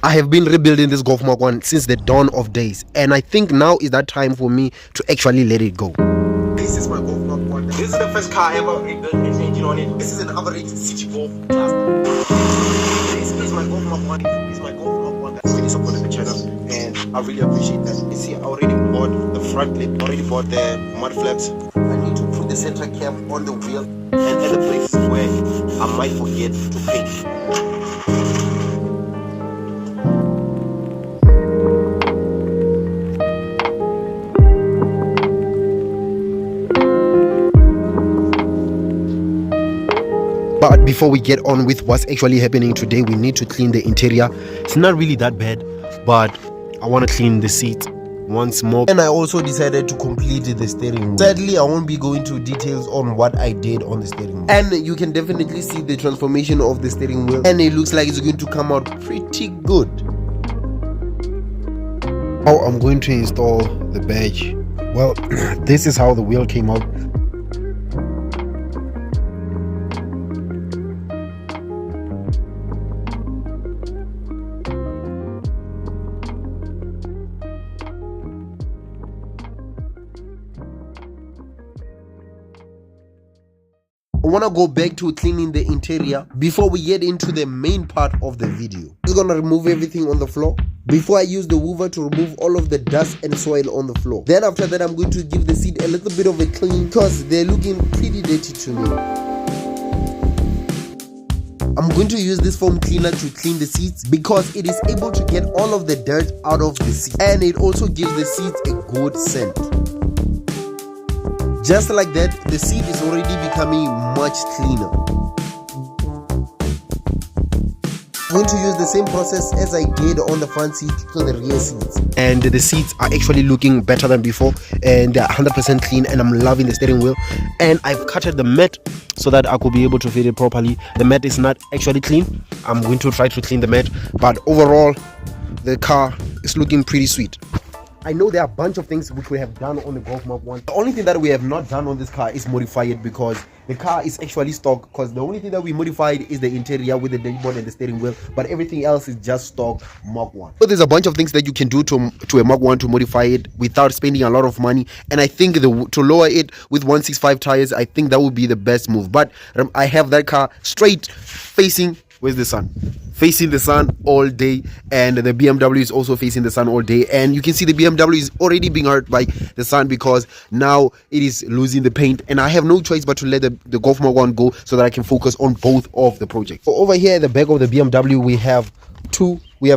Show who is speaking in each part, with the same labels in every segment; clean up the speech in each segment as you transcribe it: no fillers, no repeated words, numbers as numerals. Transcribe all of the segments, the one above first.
Speaker 1: I have been rebuilding this Golf Mark 1 since the dawn of days, and I think now is that time for me to actually let it go. This is my Golf Mark 1. This is the first car ever with the engine on it. This is an average Citi Golf class. This is my Golf Mark 1. This is my Golf Mark 1 that really supported the channel, and I really appreciate that. You see, I already bought the front lip, already bought the mud flaps. I need to put the center cap on the wheel and at the places where I might forget to paint. But before we get on with what's actually happening today, we need to clean the interior. It's not really that bad, but I want to clean the seat once more. And I also decided to complete the steering wheel. Sadly, I won't be going to details on what I did on the steering wheel. And you can definitely see the transformation of the steering wheel, and it looks like it's going to come out pretty good. How I'm going to install the badge. Well, this is how the wheel came out. I want to go back to cleaning the interior before we get into the main part of the video. I'm going to remove everything on the floor before I use the hoover to remove all of the dust and soil on the floor. Then after that, I'm going to give the seat a little bit of a clean because they're looking pretty dirty to me. I'm going to use this foam cleaner to clean the seats because it is able to get all of the dirt out of the seat, and it also gives the seats a good scent. Just like that, the seat is already becoming much cleaner. I'm going to use the same process as I did on the front seat to the rear seats. And the seats are actually looking better than before, and they're 100% clean, and I'm loving the steering wheel. And I've cutted the mat so that I could be able to fit it properly. The mat is not actually clean. I'm going to try to clean the mat, but overall, the car is looking pretty sweet. I know there are a bunch of things which we have done on the Golf Mark 1. The only thing that we have not done on this car is modify it, because the car is actually stock. Because the only thing that we modified is the interior with the dashboard and the steering wheel, but everything else is just stock Mark 1. So there's a bunch of things that you can do to a Mark 1 to modify it without spending a lot of money. And I think to lower it with 165 tires, I think that would be the best move. But I have that car straight facing, where's the sun? Facing the sun all day, and the BMW is also facing the sun all day, and you can see the BMW is already being hurt by the sun because now it is losing the paint, and I have no choice but to let the Golf Mark 1 go so that I can focus on both of the projects. So over here at the back of the BMW, we have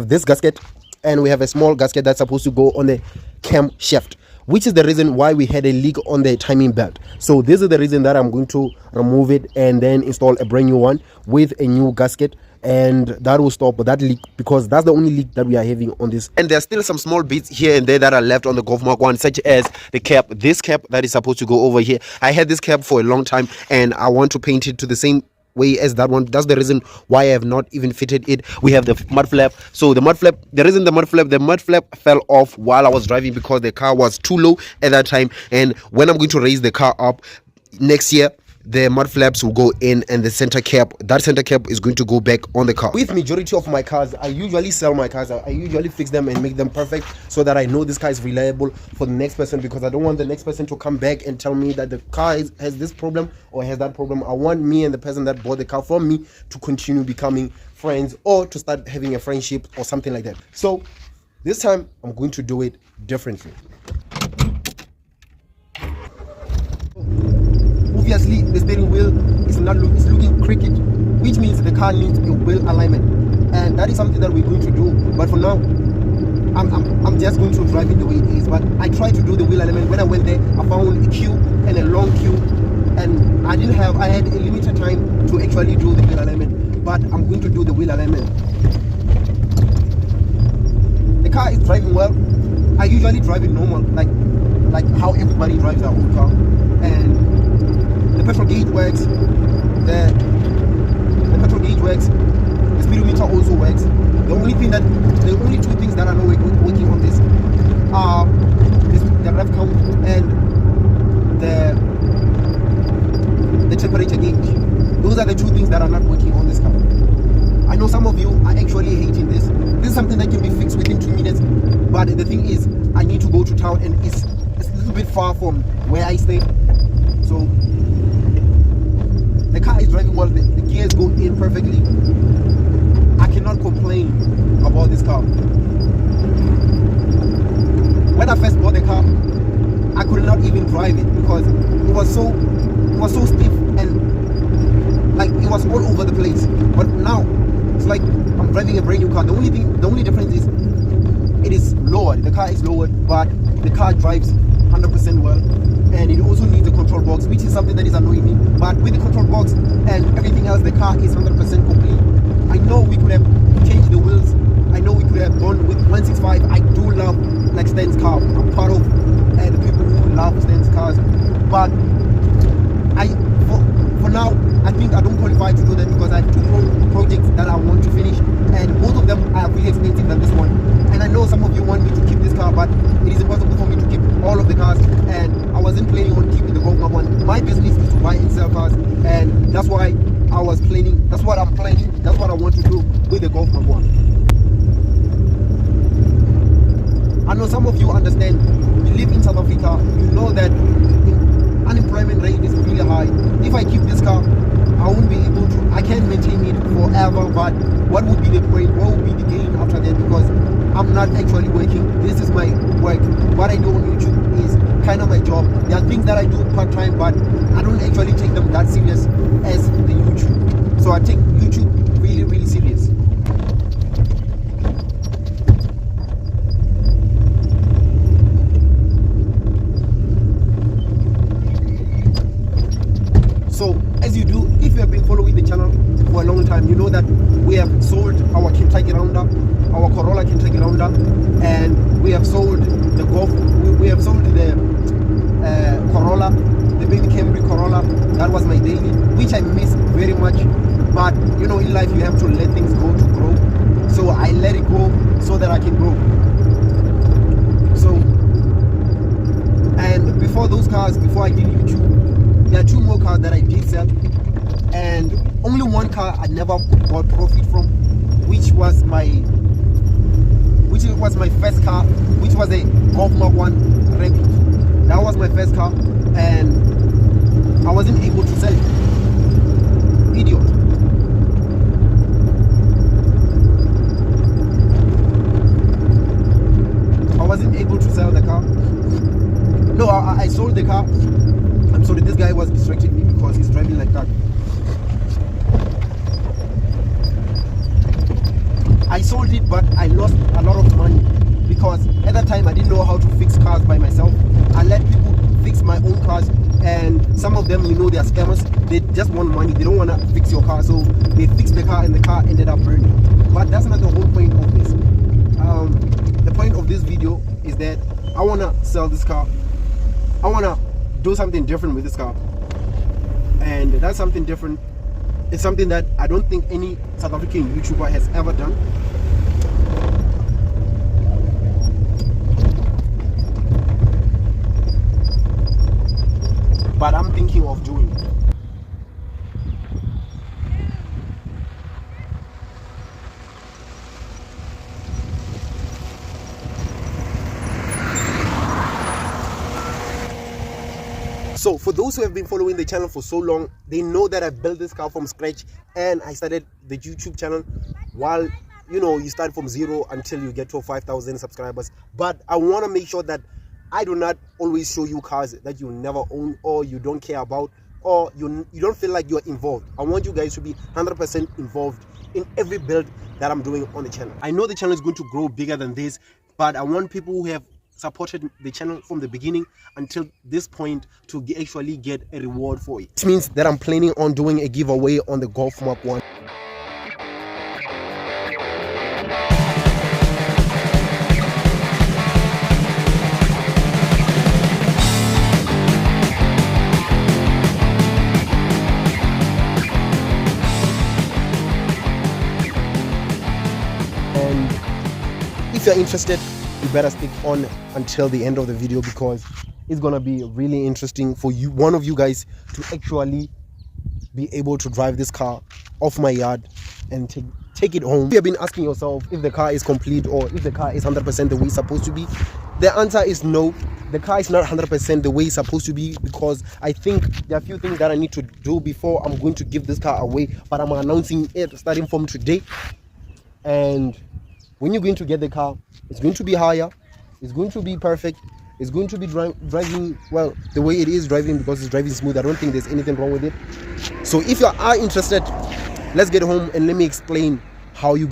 Speaker 1: this gasket, and we have a small gasket that's supposed to go on the camshaft, which is the reason why we had a leak on the timing belt. So this is the reason that I'm going to remove it and then install a brand new one with a new gasket, and that will stop that leak, because that's the only leak that we are having on this. And there's still some small bits here and there that are left on the Golf Mark 1, such as the cap, this cap that is supposed to go over here. I had this cap for a long time, and I want to paint it to the same way as that one. That's the reason why I have not even fitted it. We have the mud flap. So the mud flap, the mud flap fell off while I was driving because the car was too low at that time, and when I'm going to raise the car up next year, the mud flaps will go in, and the center cap is going to go back on the car. With majority of my cars, I usually sell my cars. I usually fix them and make them perfect so that I know this car is reliable for the next person, because I don't want the next person to come back and tell me that the car has this problem or has that problem. I want me and the person that bought the car from me to continue becoming friends, or to start having a friendship or something like that. So this time I'm going to do it differently. Obviously, the steering wheel is looking crooked, which means the car needs a wheel alignment, and that is something that we're going to do. But for now, I'm just going to drive it the way it is. But I tried to do the wheel alignment. When I went there, I found a queue, and a long queue, and I had a limited time to actually do the wheel alignment. But I'm going to do the wheel alignment. The car is driving well. I usually drive it normal, like how everybody drives their own car, and the petrol gauge works, the speedometer also works. The only two things that are not working on this are the rev count and the temperature gauge. Those are the two things that are not working on this car. I know some of you are actually hating this. This is something that can be fixed within 2 minutes, but the thing is, I need to go to town, and it's a little bit far from where I stay. So the car is driving well, the gears go in perfectly. I cannot complain about this car. When I first bought the car, I could not even drive it because it was so stiff and like it was all over the place. But now it's like I'm driving a brand new car. The only difference is it is lowered. The car is lowered, but the car drives 100% well, and it also needs a control box, which is something that is annoying me. But with the control box and everything else, the car is 100% complete. I know we could have changed the wheels. I know we could have gone with 165. I do love like Stan's car. I'm part of the people who love Stan's cars, but for now I think I don't qualify to do that because I have two projects that I want to finish, and both of them are really expensive than this one. And I know some of you want me to keep this car, but it is impossible for me to keep all of the cars, and I wasn't planning on keeping the Golf Mark 1. My business is to buy and sell cars, and that's why I was planning. That's what I'm planning. That's what I want to do with the Golf Mark 1. I know some of you understand. You live in South Africa. You know that unemployment rate is really high. If I keep this car, I won't be able to. I can't maintain it forever. But what would be the point? What would be the gain after that? Because I'm not actually working. This is my work. What I do on YouTube is kind of my job. There are things that I do part-time, but I don't actually take them that serious as the YouTube. So I take YouTube really, really serious. So as you do, if you have been following the channel for a long time, you know that we have sold our Kentucky Rounder, our Corolla Kentucky Rounder, and we have sold the Golf. We have sold the Corolla, the baby Camry Corolla. That was my daily, which I miss very much. But you know, in life you have to let things go to grow. So I let it go so that I can grow. So, and before those cars, before I did YouTube, there are two more cars that I did sell, and only one car I never got profit from, which was my first car, which was a Golf Mark 1 Rapid. That was my first car, and I wasn't able to sell it. Idiot. I wasn't able to sell the car. No, I sold the car. I'm sorry, this guy was distracting me because he's driving like that. I sold it, but I lost a lot of money because at that time I didn't know how to fix cars by myself. I let people fix my own cars, and some of them, you know, they are scammers. They just want money. They don't want to fix your car, so they fixed the car and the car ended up burning. But that's not the whole point of this. The point of this video is that I want to sell this car. I want to do something different with this car, and that's something different. It's something that I don't think any South African YouTuber has ever done. But I'm thinking of doing it. So for those who have been following the channel for so long, they know that I built this car from scratch, and I started the YouTube channel while, you know, you start from zero until you get to 5,000 subscribers. But I want to make sure that I do not always show you cars that you never own or you don't care about, or you don't feel like you're involved. I want you guys to be 100% involved in every build that I'm doing on the channel. I know the channel is going to grow bigger than this, but I want people who have supported the channel from the beginning until this point to actually get a reward for it. It means that I'm planning on doing a giveaway on the Golf Mark 1. And if you're interested, you better stick on until the end of the video, because it's gonna be really interesting for you, one of you guys, to actually be able to drive this car off my yard and take it home. If you have been asking yourself if the car is complete or if the car is 100% the way it's supposed to be, the answer is no. The car is not 100% the way it's supposed to be, because I think there are a few things that I need to do before I'm going to give this car away, but I'm announcing it starting from today. And when you're going to get the car, it's going to be higher, it's going to be perfect, it's going to be driving well the way it is driving, because it's driving smooth. I don't think there's anything wrong with it. So if you are interested, let's get home and let me explain how you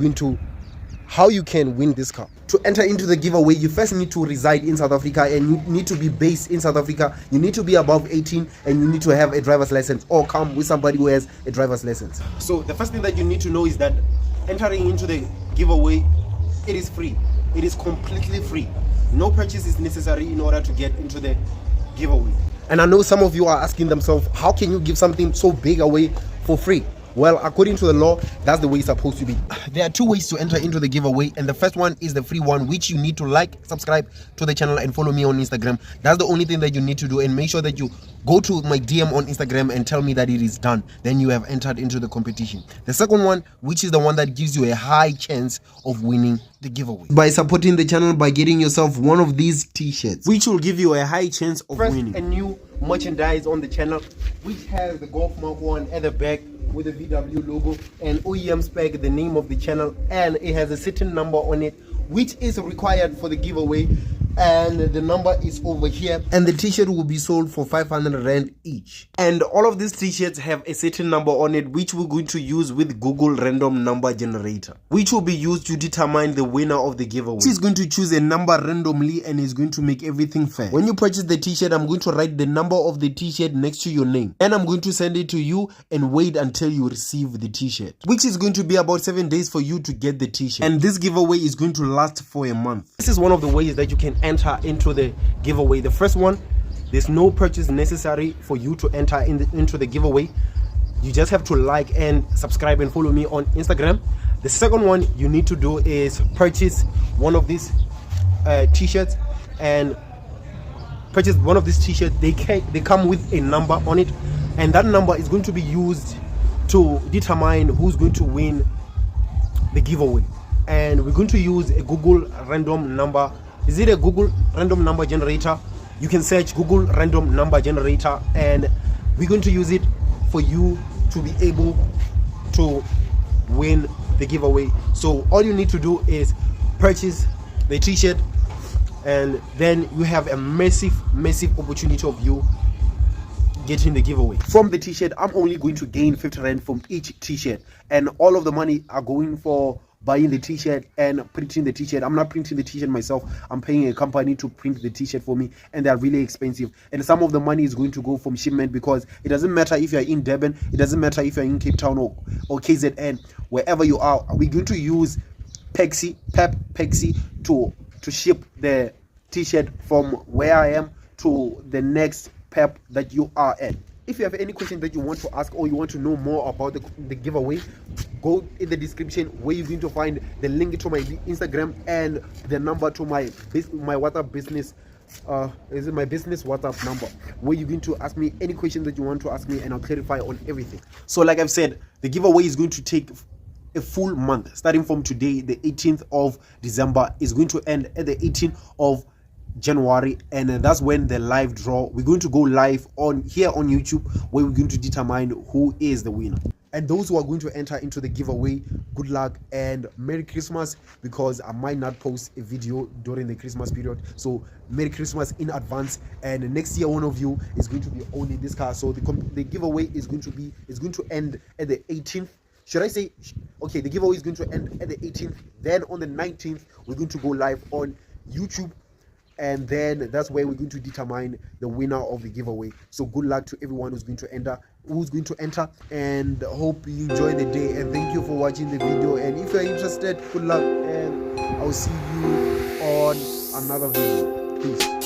Speaker 1: can win this car. To enter into the giveaway, you first need to reside in South Africa, and you need to be based in South Africa. You need to be above 18, and you need to have a driver's license or come with somebody who has a driver's license. So the first thing that you need to know is that entering into the giveaway, it is free. It is completely free. No purchase is necessary in order to get into the giveaway. And I know some of you are asking themselves, how can you give something so big away for free? Well, according to the law, that's the way it's supposed to be. There are two ways to enter into the giveaway, and the first one is the free one, which you need to like, subscribe to the channel, and follow me on Instagram. That's the only thing that you need to do, and make sure that you go to my DM on Instagram and tell me that it is done. Then you have entered into the competition. The second one, which is the one that gives you a high chance of winning the giveaway, by supporting the channel by getting yourself one of these t-shirts, which will give you a high chance of winning. A new merchandise on the channel, which has the Golf Mark 1 at the back with the VW logo and OEM spec, the name of the channel, and it has a certain number on it which is required for the giveaway, and the number is over here, and the t-shirt will be sold for 500 Rand each. And all of these t-shirts have a certain number on it, which we're going to use with Google random number generator, which will be used to determine the winner of the giveaway. She's going to choose a number randomly, and is going to make everything fair. When you purchase the t-shirt, I'm going to write the number of the t-shirt next to your name, and I'm going to send it to you and wait until you receive the t-shirt, which is going to be about 7 days for you to get the t-shirt. And this giveaway is going to last for a month. This is one of the ways that you can enter into the giveaway. The first one, there's no purchase necessary for you to enter into the giveaway. You just have to like and subscribe and follow me on Instagram. The second one you need to do is purchase one of these t-shirts, and purchase one of these t-shirts. They come with a number on it, and that number is going to be used to determine who's going to win the giveaway. And we're going to use a Google random number. Is it a Google random number generator? You can search Google random number generator, and we're going to use it for you to be able to win the giveaway. So all you need to do is purchase the t-shirt, and then you have a massive opportunity of you getting the giveaway. From the t-shirt, I'm only going to gain 50 Rand from each t-shirt, and all of the money are going for buying the t-shirt and printing the t-shirt. I'm not printing the t-shirt myself. I'm paying a company to print the t-shirt for me, and they're really expensive. And some of the money is going to go from shipment, because it doesn't matter if you're in Durban, it doesn't matter if you're in Cape Town or KZN, wherever you are. We're going to use Pep Pexi to ship the t-shirt from where I am to the next Pep that you are at. If you have any question that you want to ask, or you want to know more about the giveaway, go in the description where you're going to find the link to my Instagram and the number to my WhatsApp business. Is it my business WhatsApp number, where you're going to ask me any question that you want to ask me, and I'll clarify on everything. So like I've said, the giveaway is going to take a full month, starting from today, the 18th of December, is going to end at the 18th of January, and that's when the live draw, we're going to go live on here on YouTube, where we're going to determine who is the winner. And those who are going to enter into the giveaway, good luck and Merry Christmas, because I might not post a video during the Christmas period. So Merry Christmas in advance, and next year one of you is going to be owning this car. So the giveaway is going to end at the 18th. Should I say, okay, the giveaway is going to end at the 18th, then on the 19th we're going to go live on YouTube, and then that's where we're going to determine the winner of the giveaway. So good luck to everyone who's going to enter, and hope you enjoy the day, and thank you for watching the video. And if you're interested, good luck, and I'll see you on another video. Peace.